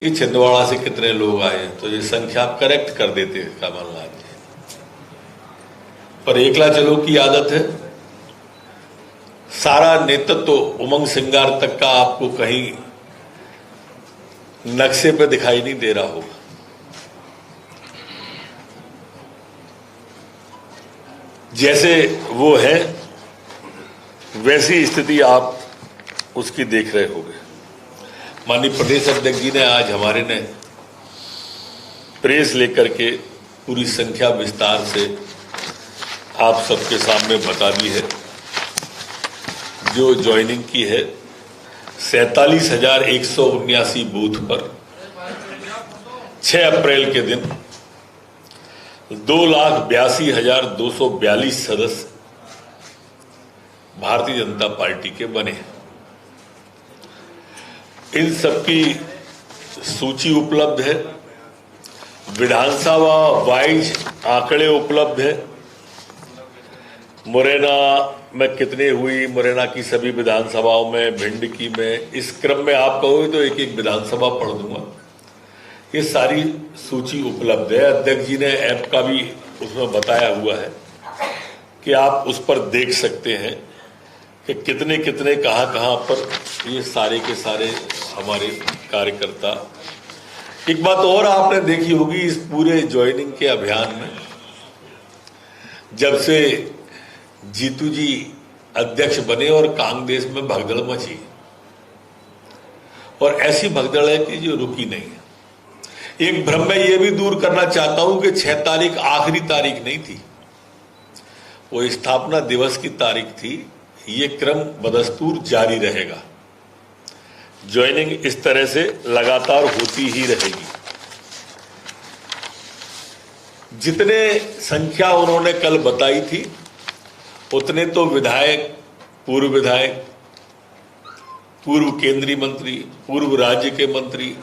कि छिंदवाड़ा से कितने लोग आए हैं, तो ये संख्या आप करेक्ट कर देते हैं कमलनाथ जी। पर एकला चलो की आदत है। सारा नेतृत्व उमंग सिंगार तक का आपको कहीं नक्शे पे दिखाई नहीं दे रहा होगा। जैसे वो है वैसी स्थिति आप उसकी देख रहे होंगे। माननीय प्रदेश अध्यक्ष जी ने आज हमारे ने प्रेस लेकर के पूरी संख्या विस्तार से आप सबके सामने बता दी है। जो ज्वाइनिंग की है 47,179 बूथ पर 6 अप्रैल के दिन 2,82,242 सदस्य भारतीय जनता पार्टी के बने। इन सबकी सूची उपलब्ध है, विधानसभा वाइज आंकड़े उपलब्ध है। मुरैना में कितनी हुई, मुरैना की सभी विधानसभाओं में, भिंड की में, इस क्रम में आप कहोगे तो एक एक विधानसभा पढ़ दूंगा। ये सारी सूची उपलब्ध है। अध्यक्ष जी ने ऐप का भी उसमें बताया हुआ है कि आप उस पर देख सकते हैं कि कितने कितने कहां पर ये सारे के सारे हमारे कार्यकर्ता। एक बात और आपने देखी होगी इस पूरे ज्वाइनिंग के अभियान में, जब से जीतू जी अध्यक्ष बने और कांग्रेस में भगदड़ मची, और ऐसी भगदड़ है कि जो रुकी नहीं है। एक भ्रम मैं ये भी दूर करना चाहता हूं कि 6 तारीख आखिरी तारीख नहीं थी, वो स्थापना दिवस की तारीख थी। ये क्रम बदस्तूर जारी रहेगा। ज्वाइनिंग इस तरह से लगातार होती ही रहेगी। जितने संख्या उन्होंने कल बताई थी उतने तो विधायक, पूर्व केंद्रीय मंत्री, पूर्व राज्य के मंत्री,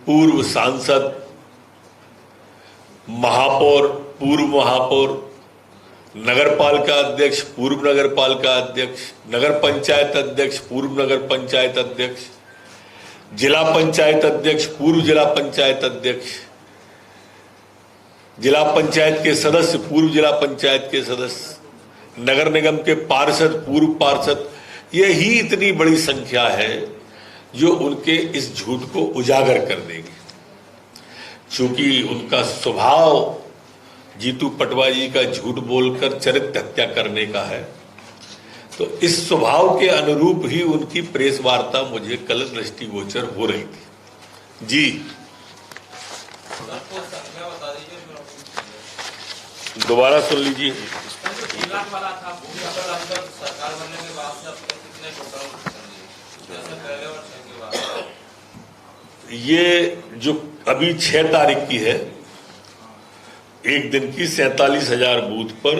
पूर्व सांसद, महापौर, पूर्व महापौर, नगरपालिका अध्यक्ष, पूर्व नगरपालिका अध्यक्ष, नगर पंचायत अध्यक्ष, पूर्व नगर पंचायत अध्यक्ष, जिला पंचायत अध्यक्ष, पूर्व जिला पंचायत अध्यक्ष, जिला पंचायत के सदस्य, पूर्व जिला पंचायत के सदस्य, नगर निगम के पार्षद, पूर्व पार्षद। ये ही इतनी बड़ी संख्या है जो उनके इस झूठ को उजागर कर देगी। चूंकि उनका स्वभाव जीतू पटवा जी का झूठ बोलकर चरित्र हत्या करने का है, तो इस स्वभाव के अनुरूप ही उनकी प्रेस वार्ता मुझे कल दृष्टिगोचर हो रही थी। जी दोबारा सुन लीजिए। ये जो अभी 6 तारीख की है, एक दिन की 47,000 बूथ पर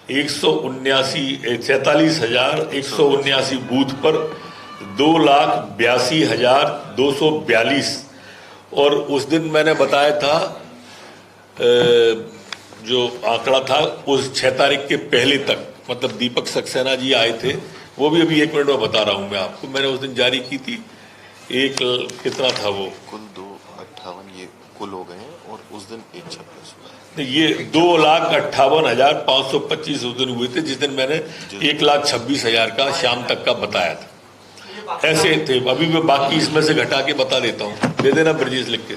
47,179 बूथ पर 2,82,242। और उस दिन मैंने बताया था जो आंकड़ा था उस 6 तारीख के पहले तक, मतलब दीपक सक्सेना जी आए थे, वो भी अभी 1 मिनट में बता रहा हूं मैं आपको। मैंने उस दिन जारी की थी। एक कितना था वो, कुल 258 ये कुल हो गए हैं, और उस दिन 126 ये 2,58,525 उस दिन हुए थे, जिस दिन मैंने 1,26,000 का शाम तक का बताया था। ऐसे थे। अभी मैं बाकी इसमें से घटा के बता देता हूं, दे देना ब्रजेश लिख के,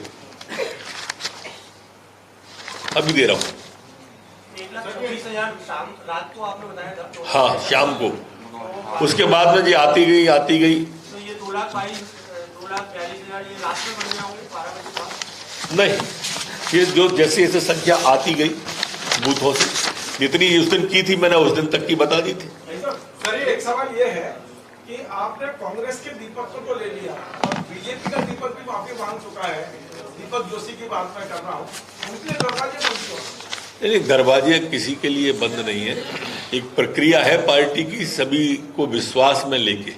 अभी दे रहा हूं। हाँ, शाम को। उसके बाद में जी आती गई। तो ये 2,42,000 नहीं, ये जो जैसे जैसे संख्या आती गई बूथों से, जितनी उस दिन की थी मैंने उस दिन तक की बता दी थी। सर एक सवाल ये है कि आपने कांग्रेस के दीपक को ले लिया और बीजेपी का दीपक भी माफी मांग चुका है। दीपक जोशी की बात मैं कर रहा हूँ, उनके दरवाजे बंद क्यों? नहीं, दरवाजे किसी के लिए बंद नहीं है। एक प्रक्रिया है पार्टी की, सभी को विश्वास में लेके।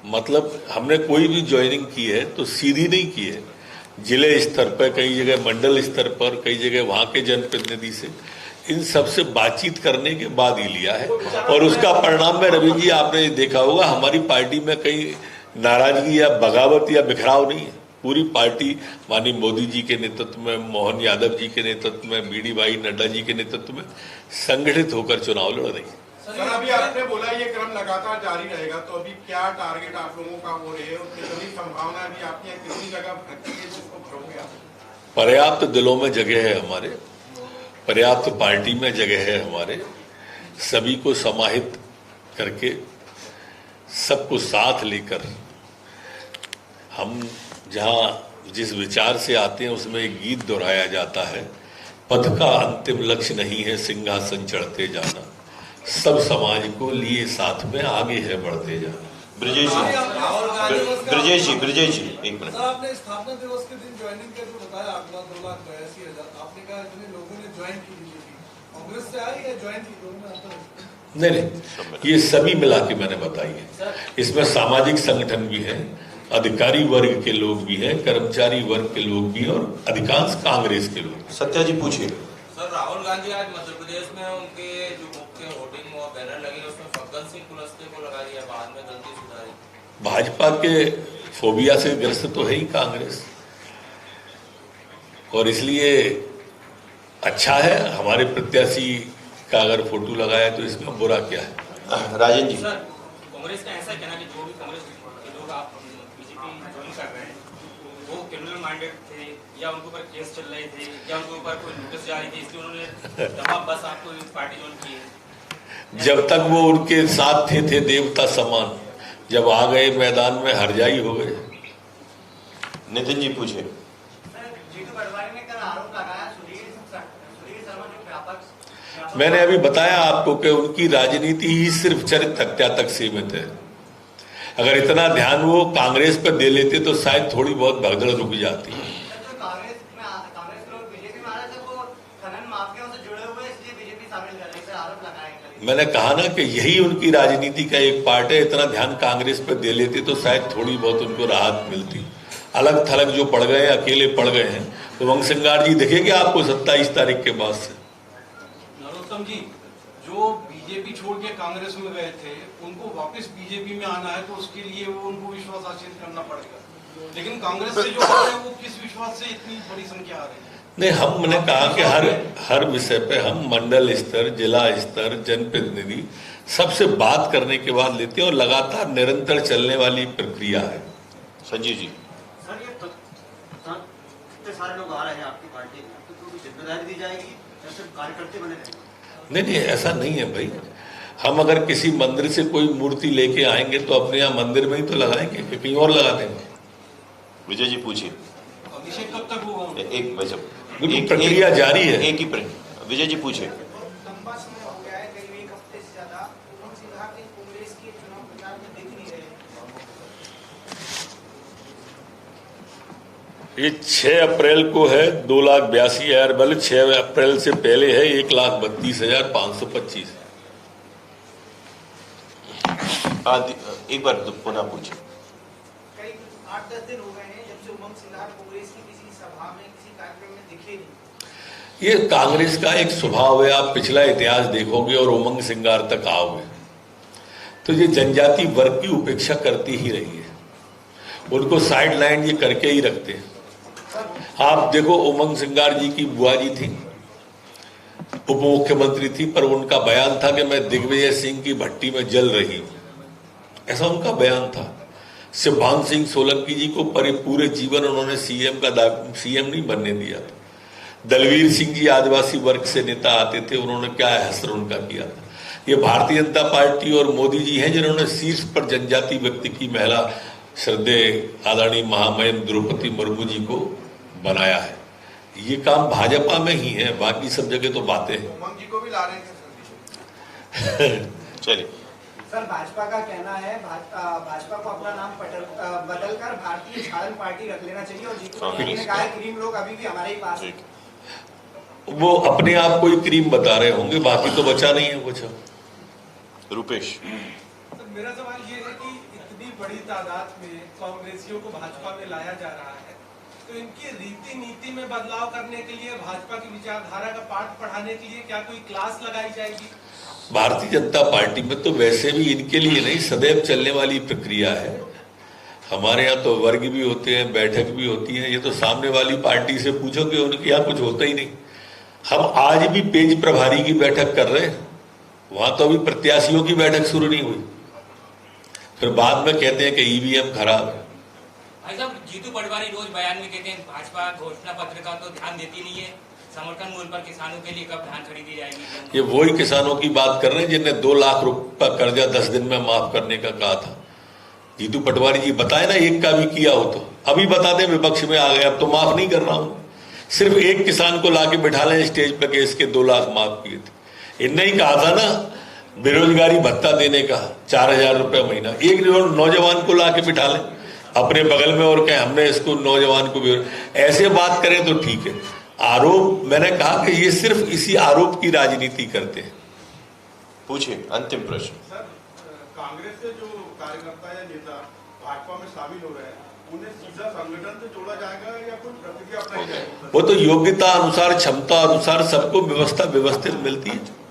मतलब हमने कोई भी ज्वाइनिंग की है तो सीधी नहीं की है। जिले स्तर पर, कई जगह मंडल स्तर पर, कई जगह वहां के जनप्रतिनिधि से, इन सब से बातचीत करने के बाद ही लिया है। और उसका परिणाम में रवि जी आपने देखा होगा, हमारी पार्टी में कई नाराजगी या बगावत या बिखराव नहीं है। पूरी पार्टी माननीय मोदी जी के नेतृत्व में, मोहन यादव जी के नेतृत्व में, बीडी भाई नड्डा जी के नेतृत्व में संगठित होकर चुनाव लड़ रही है। सर, अभी आपने बोला ये क्रम लगातार जारी रहेगा, तो अभी क्या टारगेट आप लोगों का हो रहे हैं, कितनी संभावना भी आपकी है, कितनी जगह भरोगे आप? पर्याप्त दिलों में जगह है हमारे, पर्याप्त पार्टी में जगह है हमारे। सभी को समाहित करके, सबको साथ लेकर हम जहां जिस विचार से आते हैं उसमें एक गीत दोहराया जाता है, पथ का अंतिम लक्ष्य नहीं है सिंहासन चढ़ते जाना, सब समाज को लिए साथ में आगे है बढ़ते जाना। ब्रजेश जी एक मिनट। आपने स्थापना दिवस के दिन ज्वाइनिंग का जो बताया आंकड़ा 2,82,000, आपने कहा इतने लोगों ने ज्वाइन की बीजेपी, कांग्रेस से आई या ज्वाइन की, दोनों में अंतर है? नहीं, ये सभी मिला के मैंने बताई है। इसमें सामाजिक संगठन भी है, अधिकारी वर्ग के लोग भी हैं, कर्मचारी वर्ग के लोग भी, और अधिकांश कांग्रेस के लोग। सत्या जी पूछिए। सर, राहुल गांधी आज मध्य प्रदेश में उनके जो मुख्य होर्डिंग और बैनर लगे उसमें फग्गन सिंह कुलस्ते को लगा दिया, बाद में गलती सुधारी। भाजपा के फोबिया से ग्रस्त तो है ही कांग्रेस, और इसलिए अच्छा है हमारे प्रत्याशी का अगर फोटो लगाया तो इसमें बुरा क्या है। राजन जी। सर, कांग्रेस का ऐसा कहना कि जो भी कांग्रेस के लोग आप बीजेपी ज्वाइन कर रहे हैं वो क्रिमिनल माइंडेड थे, या उनके ऊपर केस चल रहे थे, या उनके ऊपर कोई नोटिस जारी थी, इसलिए उन्होंने दबाव बस आपको पार्टी ज्वाइन की है। जब तक वो उनके साथ थे देवता समान, जब आ गए मैदान में हरजाई हो गए। नितिन जी पूछिए। जीतू पटवारी ने कल आरोप लगाया सुधीर शर्मा जो व्यापक, मैंने अभी बताया आपको कि उनकी राजनीति ही सिर्फ चरित्र हत्या तक सीमित है। अगर इतना ध्यान वो कांग्रेस पर दे लेते तो शायद थोड़ी बहुत भगदड़ रुक जाती है। कांग्रेस लोग बीजेपी में आ रहे थे, वो खनन माफियाओं से जुड़े हुए, इसलिए बीजेपी शामिल कर रही है, आरोप लगाए। मैंने कहा ना कि यही उनकी राजनीति का एक पार्ट है। इतना ध्यान कांग्रेस पर दे लेते तो शायद थोड़ी बहुत उनको राहत मिलती। अलग थलग जो पड़ गए, अकेले पड़ गए हैं, उमंग सिंगार जी दिखेंगे आपको 27 तारीख के बाद से। नरोत्तम जी, जो बीजेपी छोड़ के कांग्रेस में गए थे उनको वापस बीजेपी में आना है, तो उसके लिए वो उनको विश्वास हासिल करना पड़ेगा, लेकिन कांग्रेस से जो आ रहे हैं वो किस विश्वास से इतनी बड़ी संख्या आ रही है? नहीं, हमने कहा कि हर विषय पे हम मंडल स्तर, जिला स्तर, जनप्रतिनिधि सबसे बात करने के बाद लेते हैं, और लगातार निरंतर चलने वाली प्रक्रिया है। संजीव जी। सर, ये इतने सारे लोग आ रहे हैं आपकी पार्टी में, तो कोई जिम्मेदारी दी जाएगी या सिर्फ कार्यकर्ता बने रहेंगे? नहीं, ऐसा नहीं है भाई। हम अगर किसी मंदिर से कोई मूर्ति लेके आएंगे तो अपने यहाँ मंदिर में ही तो लगाएंगे, कि कहीं और लगा देंगे। विजय जी पूछिए। अभिषेक कब तक होगा? एक वैसे प्रक्रिया जारी है। एक ही प्रश्न। विजय जी पूछिए। लंबा समय हो गया है, करीब एक हफ्ते से ज्यादा, उमंग सिंघार ने कांग्रेस के चुनाव प्रचार में दिख नहीं रहे। ये 6 अप्रैल को है 2,82,000 बल्कि 6 अप्रैल से पहले है 1,32,525। एक बार पुनः पूछिए। करीब 8-10 दिन हो गए हैं जब से उमंग सिंघार कांग्रेस की किसी सभा में, किसी कार्यक्रम में दिखे नहीं। ये कांग्रेस का एक स्वभाव है। आप पिछला इतिहास देखोगे और उमंग सिंगार तक आओगे तो ये जनजाति वर्ग की उपेक्षा करती ही रही है। उनको साइड लाइन ये करके ही रखते हैं। आप देखो, उमंग सिंगार जी की बुआ जी थी, उप मुख्यमंत्री थी, पर उनका बयान था कि मैं दिग्विजय सिंह की भट्टी में जल रही हूं, ऐसा उनका बयान था। शिवभान सिंह सोलंकी जी को पूरे जीवन उन्होंने सीएम नहीं बनने दिया था। दलवीर सिंह जी आदिवासी वर्ग से नेता आते थे, उन्होंने क्या हसर उनका किया था। ये भारतीय जनता पार्टी और मोदी जी हैं जिन्होंने शीर्ष पर जनजाति व्यक्ति की महिला श्रद्धेय आदरणीय महामहिम द्रौपदी मुर्मू जी को बनाया है। ये काम भाजपा में ही है, बाकी सब जगह तो बातें हैं। उमंग जी को भी ला रहे थे। चलिए। सर, भाजपा का कहना है भाजपा को अपना नाम बदलकर भारतीय झारखंड पार्टी रख लेना चाहिए, और जीतू पटवारी ने कहा है क्रीम लोग अभी भी हमारे ही पास है। वो अपने आप को ही क्रीम बता रहे होंगे, बाकी तो बचा नहीं है कुछ। रुपेश। तो मेरा सवाल ये है कि इतनी बड़ी तादाद में कांग्रेसियों को भाजपा में लाया जा रहा है, तो इनकी रीति नीति में बदलाव करने के लिए, भाजपा की विचारधारा का पाठ पढ़ाने के लिए क्या कोई क्लास लगाई जाएगी? भारतीय जनता पार्टी में तो वैसे भी इनके लिए नहीं, सदैव चलने वाली प्रक्रिया है। हमारे यहाँ तो वर्ग भी होते हैं, बैठक भी होती है। ये तो सामने वाली पार्टी से पूछो कि उनके यहाँ कुछ होता ही नहीं। हम आज भी पेज प्रभारी की बैठक कर रहे हैं, वहां तो अभी प्रत्याशियों की बैठक शुरू नहीं हुई, फिर बाद में कहते हैं कि ईवीएम खराब है। भाई साहब, जीतू पटवारी रोज बयान में कहते हैं भाजपा घोषणा पत्र का तो ध्यान देती नहीं है, समर्थन मूल्य पर किसानों के लिए कब धान खरीदी जाएगी? ये वही किसानों की बात कर रहे हैं जिनने 2 लाख रुपए का कर्जा 10 दिन में माफ करने का कहा था। जीतू पटवारी जी बताए ना, एक का भी किया हो तो अभी बता दें, विपक्ष में आ गए अब तो माफ नहीं कर रहा हूं। सिर्फ एक किसान को लाके बिठा लें स्टेज पे कि इसके 2 लाख माफ किए थे। इनने ही कहा था ना बेरोजगारी भत्ता देने का 4000 रुपये महीना, एक नौजवान को लाके बिठा लें अपने बगल में और कहें हमने इसको नौजवान को भी, ऐसे बात करें तो ठीक है। आरोप, मैंने कहा कि ये सिर्फ इसी आरोप की राजनीति करते हैं। पूछिए अंतिम प्रश्न। सर, कांग्रेस के जो कार्यकर्ता या नेता भाजपा में शामिल हो रहे हैं, उन्हें सीधा संगठन से जोड़ा जाएगा या कुछ प्रक्रिया अपनाई जाएगी? वो तो योग्यता अनुसार, क्षमता अनुसार सबको व्यवस्थित मिलती है।